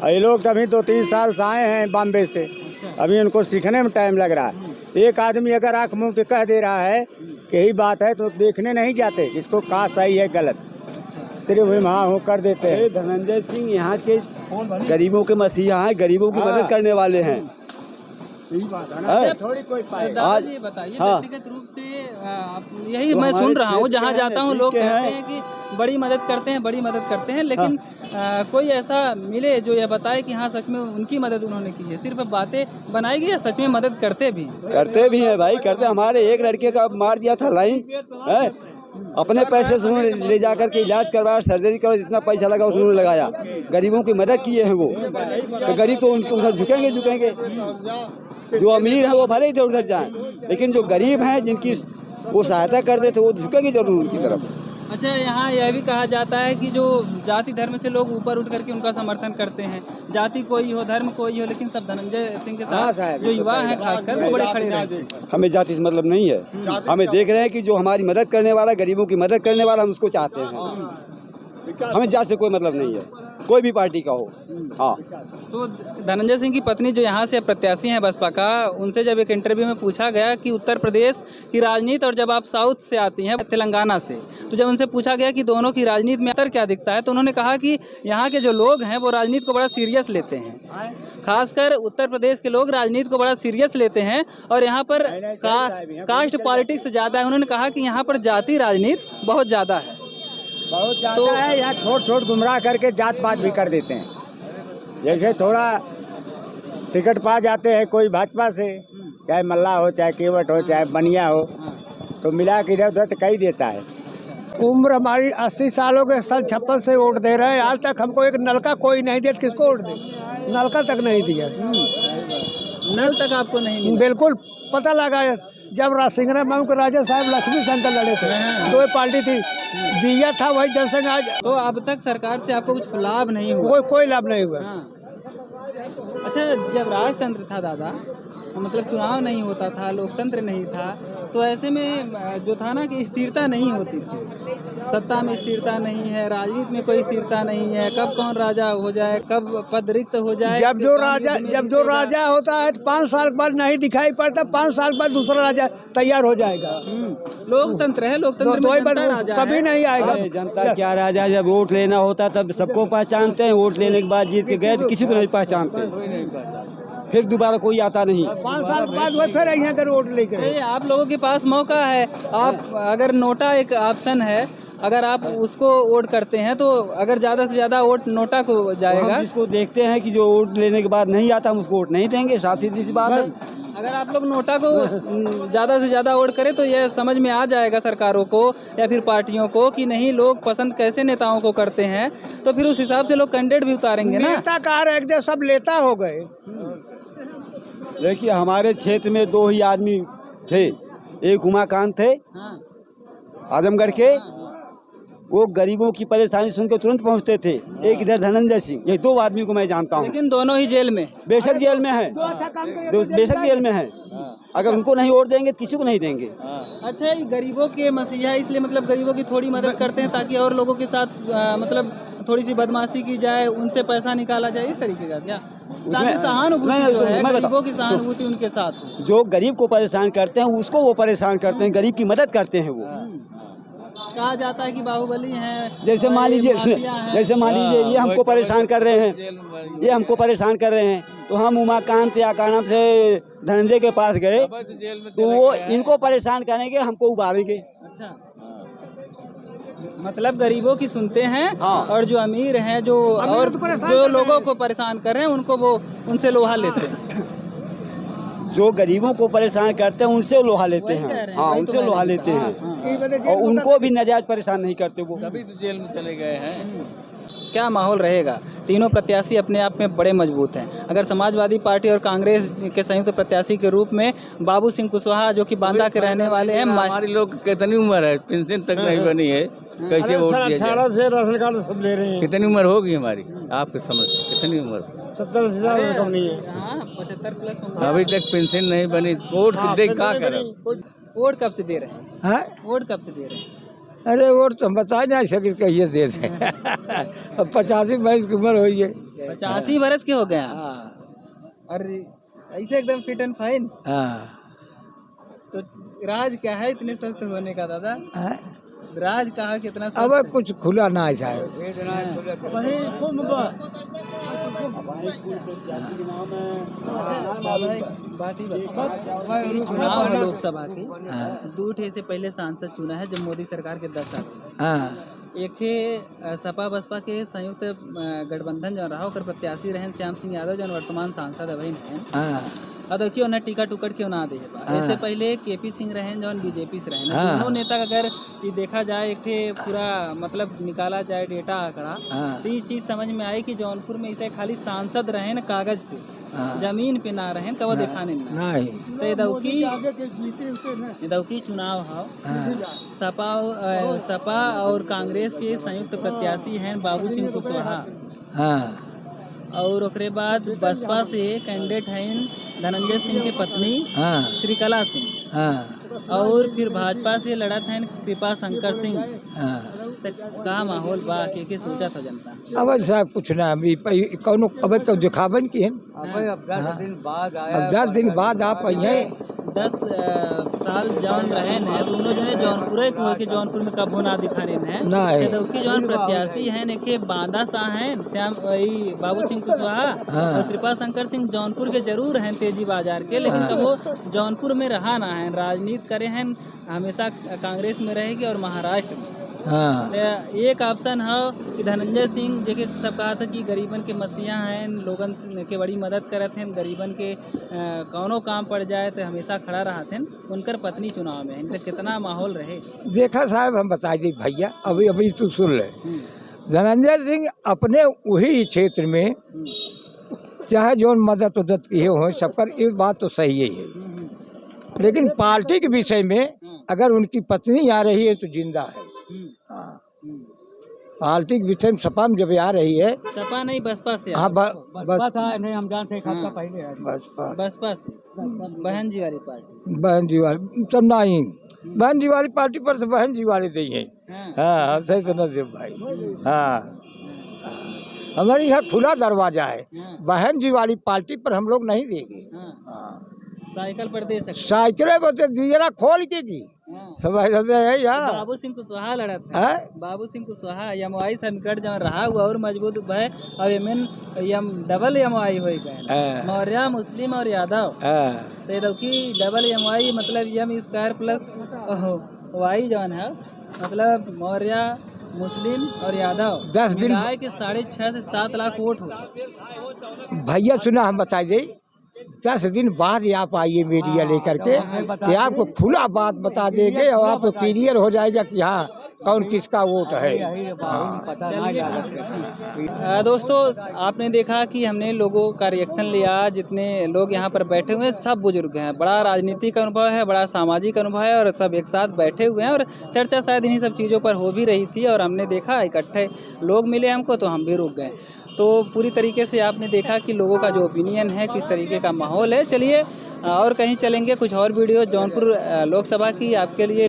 ये लोग अभी 2-3 साल से आए हैं बॉम्बे से, अभी उनको सीखने में टाइम लग रहा है। एक आदमी अगर आँख मुँह के कह दे रहा है कि यही बात है तो देखने नहीं जाते इसको कहाँ सही है गलत, सिर्फ वहाँ हो कर देते हैं। धनंजय सिंह यहाँ के गरीबों के मसीहा हैं, गरीबों की मदद करने वाले हैं। थोड़ी कोई पाए। दादाजी बताइए, व्यक्तिगत रूप से यही मैं सुन रहा हूँ, जहाँ जाता हूँ लोग कहते हैं कि बड़ी मदद करते हैं, बड़ी मदद करते हैं, लेकिन कोई ऐसा मिले जो ये बताए कि हाँ सच में उनकी मदद उन्होंने की है। सिर्फ बातें बनाएगी या सच में मदद करते भी हैं भाई, करते। हमारे एक लड़के का मार दिया था लाइन है, अपने पैसे से उन्होंने ले जाकर के इलाज करवाया, सर्जरी करो, जितना पैसा लगा उन्होंने लगाया। गरीबों की मदद किए हैं वो, तो गरीब तो उनके उधर झुकेंगे। जो अमीर है वो भले ही उधर जाएं, लेकिन जो गरीब हैं जिनकी वो सहायता करते थे वो झुकेंगे जरूर उनकी तरफ। अच्छा, यहाँ यह भी कहा जाता है कि जो जाति धर्म से लोग ऊपर उठ करके उनका समर्थन करते हैं, जाति कोई हो धर्म कोई हो, लेकिन सब धनंजय सिंह के साथ जो युवा हैं खासकर वो बड़े खड़े रहते हैं। हमें जाति से मतलब नहीं है, हमें देख रहे हैं कि जो हमारी मदद करने वाला, गरीबों की मदद करने वाला, हम उसको चाहते हैं। हमें जाति से कोई मतलब नहीं है, कोई भी पार्टी का हो। हाँ, तो धनंजय सिंह की पत्नी जो यहाँ से प्रत्याशी हैं बसपा का, उनसे जब एक इंटरव्यू में पूछा गया कि उत्तर प्रदेश की राजनीति और जब आप साउथ से आती हैं तेलंगाना से, तो जब उनसे पूछा गया कि दोनों की राजनीति में अंतर क्या दिखता है, तो उन्होंने कहा कि यहाँ के जो लोग हैं वो राजनीति को बड़ा सीरियस लेते हैं। खासकर उत्तर प्रदेश के लोग राजनीति को बड़ा सीरियस लेते हैं और यहाँ पर कास्ट पॉलिटिक्स ज़्यादा है। उन्होंने कहा कि यहाँ पर जाति राजनीति बहुत ज़्यादा है, बहुत ज़्यादा है। यहाँ छोट गुमराह करके जात पात भी कर देते हैं। जैसे थोड़ा टिकट पा जाते हैं कोई भाजपा से, चाहे मल्ला हो, चाहे केवट हो, चाहे बनिया हो, तो मिला के इधर उधर तो कही देता है। उम्र हमारी 80 सालों के, सन 56 से वोट दे रहे हैं। आज तक हमको एक नलका कोई नहीं दिया, किसको वोट दे? नलका तक नहीं दिया। नल तक आपको नहीं मिला? बिल्कुल पता लगा जब सिंगरा मामू के राजा साहब लक्ष्मी शंकर लड़े थे, तो ये पार्टी थी, दिया था वही जनसंघ। आज तो अब तक सरकार से आपको कुछ लाभ नहीं हुआ? कोई लाभ नहीं हुआ। अच्छा, जब राजतंत्र था दादा, मतलब चुनाव नहीं होता था, लोकतंत्र नहीं था, तो ऐसे में जो था ना कि स्थिरता नहीं होती थी, सत्ता में स्थिरता नहीं है, राजनीति में कोई स्थिरता नहीं है, कब कौन राजा हो जाए, कब पद रिक्त हो जाए। जब जो राजा होता है तो 5 साल बाद नहीं दिखाई पड़ता, 5 साल बाद दूसरा राजा तैयार हो जाएगा। लोकतंत्र है, लोकतंत्र में जनता राजा कभी नहीं आएगा। जनता क्या राजा, जब वोट लेना होता तब सबको पहचानते हैं, वोट लेने के बाद जीत के गए तो किसी को नहीं पहचानते, फिर दोबारा कोई आता नहीं। 5 साल बाद वो फिर यहाँ कर वोट लेकर। आप लोगों के पास मौका है, आप अगर नोटा एक ऑप्शन है, अगर आप उसको वोट करते हैं तो अगर ज़्यादा से ज़्यादा वोट नोटा को जाएगा। इसको देखते हैं कि जो वोट लेने के बाद नहीं आता हम उसको वोट नहीं देंगे, साफ सीधी सी बात है। अगर आप लोग नोटा को ज़्यादा से ज़्यादा वोट करें तो यह समझ में आ जाएगा सरकारों को या फिर पार्टियों को कि नहीं, लोग पसंद कैसे नेताओं को करते हैं, तो फिर उस हिसाब से लोग कैंडिडेट भी उतारेंगे ना। नेता कार एक जैसे सब लेता हो गए। देखिए, हमारे क्षेत्र में 2 ही आदमी थे, एक उमाकांत थे आजमगढ़ के, वो गरीबों की परेशानी सुनकर तुरंत पहुंचते थे। एक इधर धनंजय सिंह, ये 2 आदमी को मैं जानता हूं। लेकिन दोनों ही जेल में, बेशक जेल में है, बेशक जेल में है। अगर उनको नहीं वोट देंगे तो किसी को नहीं देंगे। अच्छा, ये गरीबों के मसीहा, इसलिए मतलब गरीबों की थोड़ी मदद करते हैं ताकि और लोगों के साथ मतलब थोड़ी सी बदमाशी की जाए, उनसे पैसा निकाला जाए, इस तरीके का क्या? ताकि सहानुभूति जो है, गरीबों की सहानुभूति उनके साथ हो। जो गरीब को परेशान करते हैं उसको वो परेशान करते हैं, गरीब की मदद करते हैं वो। कहा जाता है कि बाहुबली हैं, जैसे मान लीजिए ये हमको परेशान कर रहे हैं, ये हमको परेशान कर रहे हैं, तो हम उमाकांत या का नाम से धनंजय के पास गए तो वो इनको परेशान करेंगे, हमको उबारेंगे। अच्छा, मतलब गरीबों की सुनते हैं। हाँ। और जो अमीर हैं, जो और जो लोगों को परेशान कर रहे हैं, उनको वो उनसे लोहा लेते हैं। जो गरीबों को परेशान करते हैं उनसे लोहा लेते हैं। हाँ, उनसे लोहा लेते हैं और उनको भी नाजायज परेशान नहीं करते, वो कभी तो जेल में चले गए हैं। क्या माहौल रहेगा? तीनों प्रत्याशी अपने आप में बड़े मजबूत हैं। अगर समाजवादी पार्टी और कांग्रेस के संयुक्त प्रत्याशी के रूप में बाबू सिंह कुशवाहा, जो कि बांदा के रहने वाले हैं, हमारे लोग कितनी उम्र है, पेंशन तक नहीं बनी है, कैसे वोट दिया जाए? 18 से राशन कार्ड सब ले रहे हैं। कितनी उम्र होगी हमारी, आपके समझ कितनी उम्र? 70 से कम नहीं है। 75 प्लस। अभी तक पेंशन नहीं बनी, वोट देख क्या करें? वोट कब से दे रहे हैं? वोट कब से दे रहे हैं? अरे वोट तो बता नहीं सके, कहिए दे अब 85 22 की उम्र हुई है। 85 बरस के हो गए हैं। हाँ और ऐसे एकदम फिट एंड फाइन। हाँ तो राज क्या है इतने स्वस्थ होने का दादा? हाँ। राज कहा कितना अब कुछ खुला ना है साहब। अच्छा दादा एक बात ही बताओ, ये चुनाव है लोकसभा के, दो ठे से पहले सांसद चुना है जब मोदी सरकार के 10 साल हुए। हाँ एक है सपा बसपा के संयुक्त गठबंधन जो रहा ओकर प्रत्याशी रहन श्याम सिंह यादव जो वर्तमान सांसद अभी हैं। हाँ अब देखियो ना टिकट उकट क्यों ना दे इससे पहले केपी सिंह रहन जो बीजेपी से रहन। हाँ। दोनों नेता का अगर ये देखा जाए एक ठे पूरा मतलब निकाला जाए डेटा आंकड़ा, हाँ। तो ये चीज समझ में आई कि जौनपुर में इसे खाली सांसद रहन कागज पे, हाँ। जमीन पे ना रहन कब दिखाने में ना। नहीं तो ये दौकी चुनाव है, सपा और कांग्रेस के संयुक्त प्रत्याशी हैं बाबू सिंह कुशवाहा। हाँ और ओकरे बाद बसपा से कैंडिडेट हैं धनंजय सिंह के पत्नी हाँ श्रीकला सिंह। हाँ और फिर भाजपा से लड़त हैं कृपा शंकर सिंह। हाँ। का माहौल बा के सोचा था जनता? अब साहब कुछ ना अभी कौनो अब दिखावन की है। अब 10 दिन बाद अब 10 दिन बाद आप आइए। 10 साल जौन रहे न दोनों जने जौनपुर के जौनपुर में कबो ना दिखाने हैं। नहीं। जबकि जौन प्रत्याशी हैं एक बांदा शाह हैं श्याम वही बाबू सिंह कुशवाहा। हाँ। और कृपा शंकर सिंह जौनपुर के जरूर हैं तेजी बाजार के, लेकिन कबो जौनपुर में रहा ना है, राजनीति करे हैं हमेशा कांग्रेस में रहेगी और महाराष्ट्र में। हाँ एक ऑप्शन है कि धनंजय सिंह जो कि सब कहा था कि गरीबन के मसीहा हैं, लोगन के बड़ी मदद करत हैं, गरीबन के कौनो काम पड़ जाए तो हमेशा खड़ा रहते हैं, उनकर पत्नी चुनाव में तो कितना माहौल रहे देखा साहब हम बता दी भैया अभी तू सुन ले। धनंजय सिंह अपने वही क्षेत्र में चाहे जो मदद उदत किए हो सब पर, ये बात तो सही है, लेकिन पार्टी के विषय में अगर उनकी पत्नी आ रही है तो जिंदा है। हाँ पार्टी के विषय में सपा में जब आ रही है, सपा नहीं बसपा से। हाँ बसपा था नहीं, हम जानते हैं हाँ। पहले बसपा से बहन जी वाली पार्टी। बहन जी वाली सब नहीं, बहन जी वाली पार्टी पर से बहन जी वाले दी है। हाँ सही समझ भाई। हाँ हमारे यहाँ खुला दरवाजा है, बहन जी वाली पार्टी पर हम लोग नहीं देंगे। हाँ साइकिल पर दे सकते, साइकिलें बस दिया खोल के की सब ऐसे है यार। बाबू सिंह कुशवाहा लड़ा था। बाबू सिंह कुशवाहा एमवाई समीकरण जब रहा हुआ और मजबूत भय अब एम डबल एमवाई हो गए मौर्य मुस्लिम और यादव। तो देखी डबल एमवाई मतलब एम स्क्वायर प्लस वाई जौन है मतलब मौर्य मुस्लिम और यादव 10 दिन के 6.5 से 7 लाख वोट हो। भैया सुना हम बता दे 10 दिन बाद आप आइए मीडिया लेकर के, कि आपको खुला बात बता देंगे और आपको क्लियर हो जाएगा कि हाँ कौन किसका वोट है। दोस्तों आपने देखा कि हमने लोगों का रिएक्शन लिया, जितने लोग यहाँ पर बैठे हुए हैं सब बुजुर्ग हैं, बड़ा राजनीतिक अनुभव है, बड़ा सामाजिक अनुभव है और सब एक साथ बैठे हुए हैं और चर्चा शायद इन्हीं सब चीज़ों पर हो भी रही थी और हमने देखा इकट्ठे लोग मिले हमको तो हम भी रुक गए। तो पूरी तरीके से आपने देखा कि लोगों का जो ओपिनियन है किस तरीके का माहौल है। चलिए और कहीं चलेंगे, कुछ और वीडियो जौनपुर लोकसभा की आपके लिए